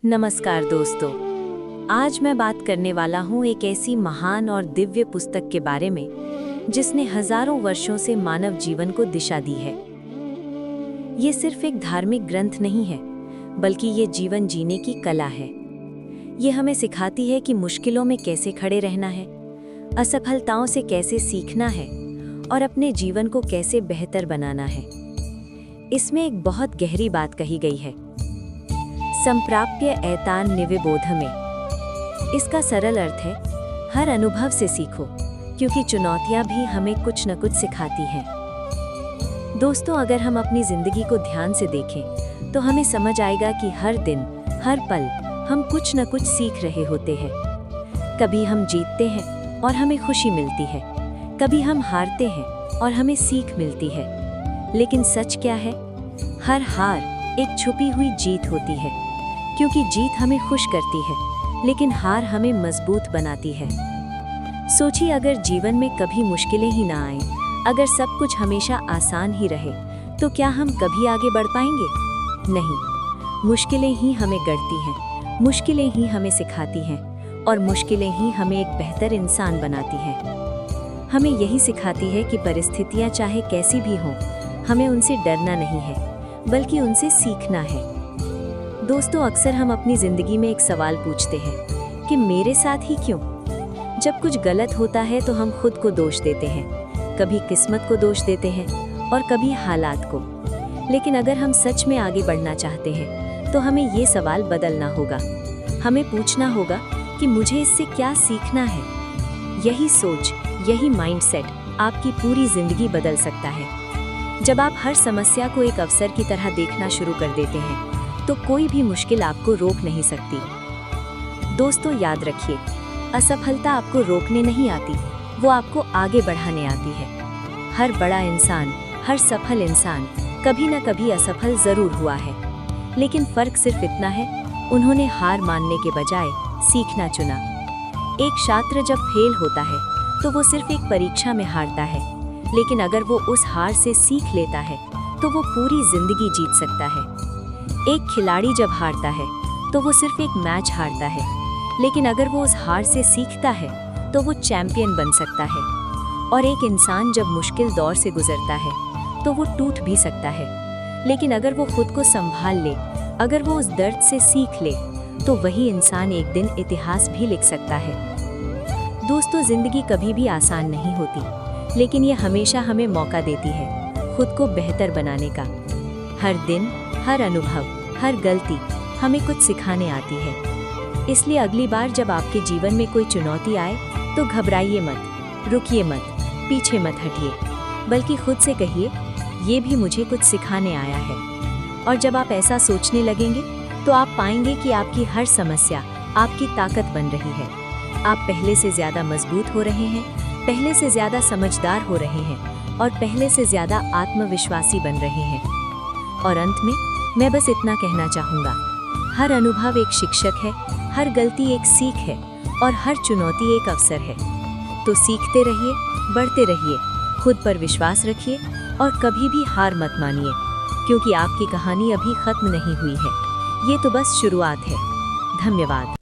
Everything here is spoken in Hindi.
नमस्कार दोस्तों, आज मैं बात करने वाला हूँ एक ऐसी महान और दिव्य पुस्तक के बारे में जिसने हजारों वर्षों से मानव जीवन को दिशा दी है। ये सिर्फ एक धार्मिक ग्रंथ नहीं है, बल्कि ये जीवन जीने की कला है। ये हमें सिखाती है कि मुश्किलों में कैसे खड़े रहना है, असफलताओं से कैसे सीखना है और अपने जीवन को कैसे बेहतर बनाना है। इसमें एक बहुत गहरी बात कही गई है, संप्राप्य एतान निविबोधमे। इसका सरल अर्थ है, हर अनुभव से सीखो, क्योंकि चुनौतियां भी हमें कुछ न कुछ सिखाती हैं। दोस्तों, अगर हम अपनी जिंदगी को ध्यान से देखें तो हमें समझ आएगा कि हर दिन, हर पल हम कुछ न कुछ सीख रहे होते हैं। कभी हम जीतते हैं और हमें खुशी मिलती है, कभी हम हारते हैं और हमें सीख मिलती है। लेकिन सच क्या है? हर हार एक छुपी हुई जीत होती है, क्योंकि जीत हमें खुश करती है, लेकिन हार हमें मजबूत बनाती है। सोचिए, अगर जीवन में कभी मुश्किलें ही ना आए, अगर सब कुछ हमेशा आसान ही रहे, तो क्या हम कभी आगे बढ़ पाएंगे? नहीं, मुश्किलें ही हमें गढ़ती हैं, मुश्किलें ही हमें सिखाती हैं और मुश्किलें ही हमें एक बेहतर इंसान बनाती हैं। हमें यही सिखाती है कि परिस्थितियां चाहे कैसी भी हों, हमें उनसे डरना नहीं है, बल्कि उनसे सीखना है। दोस्तों, अक्सर हम अपनी जिंदगी में एक सवाल पूछते हैं कि मेरे साथ ही क्यों? जब कुछ गलत होता है तो हम खुद को दोष देते हैं, कभी किस्मत को दोष देते हैं और कभी हालात को। लेकिन अगर हम सच में आगे बढ़ना चाहते हैं तो हमें ये सवाल बदलना होगा। हमें पूछना होगा कि मुझे इससे क्या सीखना है। यही सोच, यही माइंडसेट आपकी पूरी जिंदगी बदल सकता है। जब आप हर समस्या को एक अवसर की तरह देखना शुरू कर देते हैं तो कोई भी मुश्किल आपको रोक नहीं सकती। दोस्तों, याद रखिए, असफलता आपको रोकने नहीं आती, वो आपको आगे बढ़ाने आती है। हर बड़ा इंसान, हर सफल इंसान कभी न कभी असफल जरूर हुआ है, लेकिन फर्क सिर्फ इतना है, उन्होंने हार मानने के बजाय सीखना चुना। एक छात्र जब फेल होता है तो वो सिर्फ एक परीक्षा में हारता है, लेकिन अगर वो उस हार से सीख लेता है तो वो पूरी जिंदगी जीत सकता है। एक खिलाड़ी जब हारता है तो वो सिर्फ एक मैच हारता है, लेकिन अगर वो उस हार से सीखता है तो वो चैंपियन बन सकता है। और एक इंसान जब मुश्किल दौर से गुजरता है तो वो टूट भी सकता है, लेकिन अगर वो खुद को संभाल ले, अगर वो उस दर्द से सीख ले, तो वही इंसान एक दिन इतिहास भी लिख सकता है। दोस्तों, जिंदगी कभी भी आसान नहीं होती, लेकिन ये हमेशा हमें मौका देती है खुद को बेहतर बनाने का। हर दिन, हर अनुभव, हर गलती हमें कुछ सिखाने आती है। इसलिए अगली बार जब आपके जीवन में कोई चुनौती आए तो घबराइए मत, रुकिए मत, पीछे मत हटिए, बल्कि खुद से कहिए, ये भी मुझे कुछ सिखाने आया है। और जब आप ऐसा सोचने लगेंगे तो आप पाएंगे कि आपकी हर समस्या आपकी ताकत बन रही है। आप पहले से ज्यादा मजबूत हो रहे हैं, पहले से ज्यादा समझदार हो रहे हैं और पहले से ज्यादा आत्मविश्वासी बन रहे हैं। और अंत में मैं बस इतना कहना चाहूँगा, हर अनुभव एक शिक्षक है, हर गलती एक सीख है और हर चुनौती एक अवसर है। तो सीखते रहिए, बढ़ते रहिए, खुद पर विश्वास रखिए और कभी भी हार मत मानिए, क्योंकि आपकी कहानी अभी खत्म नहीं हुई है। ये तो बस शुरुआत है। धन्यवाद।